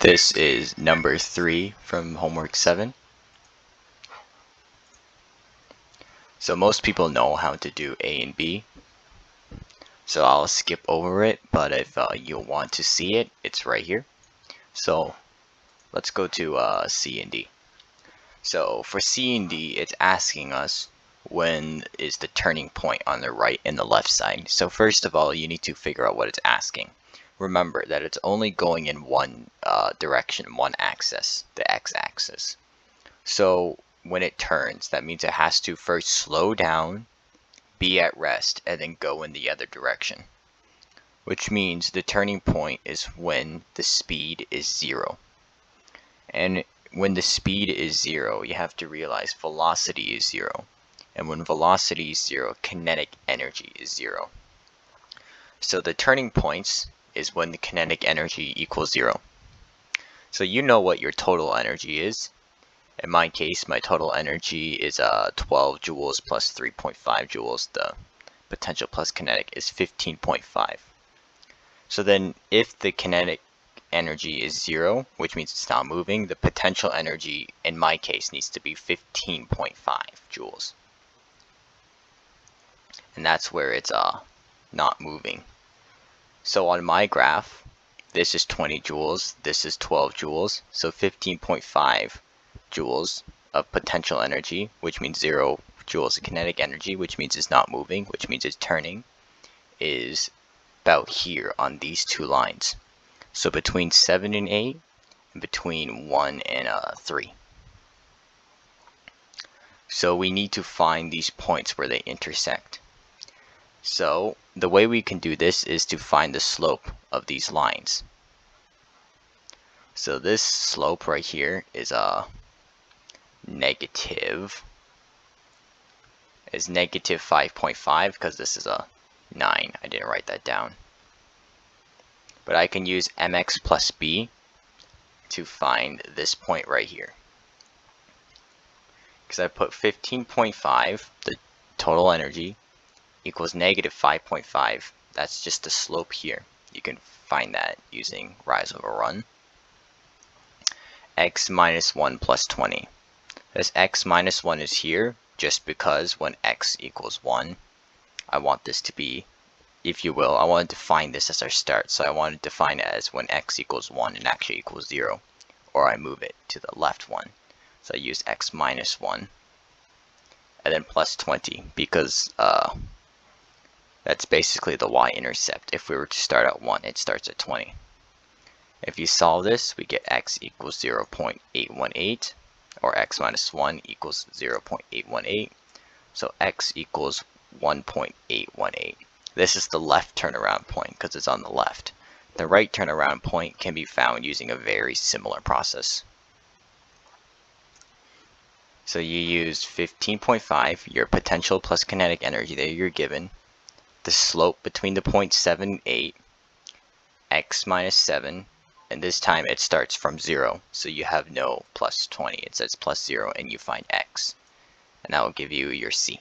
This is number 3 from homework 7. So most people know how to do A and B. So I'll skip over it, but if you'll want to see it, it's right here. So let's go to C and D. So for C and D, it's asking us when is the turning point on the right and the left side. So first of all, you need to figure out what it's asking. Remember that it's only going in one direction, one axis, the x-axis. So when it turns, that means it has to first slow down, be at rest, and then go in the other direction. Which means the turning point is when the speed is 0. And when the speed is 0, you have to realize velocity is 0. And when velocity is 0, kinetic energy is 0. So the turning points is when the kinetic energy equals 0. So you know what your total energy is. In my case, my total energy is 12 joules plus 3.5 joules. The potential plus kinetic is 15.5. So then if the kinetic energy is 0, which means it's not moving, the potential energy in my case needs to be 15.5 joules. And that's where it's not moving. So on my graph, this is 20 joules, this is 12 joules, so 15.5 joules of potential energy, which means 0 joules of kinetic energy, which means it's not moving, which means it's turning, is about here on these two lines. So between 7 and 8, and between 1 and 3. So we need to find these points where they intersect. So the way we can do this is to find the slope of these lines. So this slope right here is negative 5.5 because this is a 9. I didn't write that down. But I can use mx plus b to find this point right here. Because I put 15.5, the total energy, equals negative 5.5. That's just the slope here. You can find that using rise over run. X minus 1 plus 20. This x minus 1 is here just because when x equals 1, I want this to be, if you will, I want to define this as our start. So I want to define it as when x equals 1 and actually equals 0. Or I move it to the left one. So I use x minus 1. And then plus 20 because that's basically the y-intercept. If we were to start at 1, it starts at 20. If you solve this, we get x equals 0.818, or x minus 1 equals 0.818. So x equals 1.818. This is the left turnaround point because it's on the left. The right turnaround point can be found using a very similar process. So you use 15.5, your potential plus kinetic energy that you're given, the slope between the points 7 and 8, x minus 7, and this time it starts from 0, so you have no plus 20, it says plus 0, and you find x. And that will give you your C.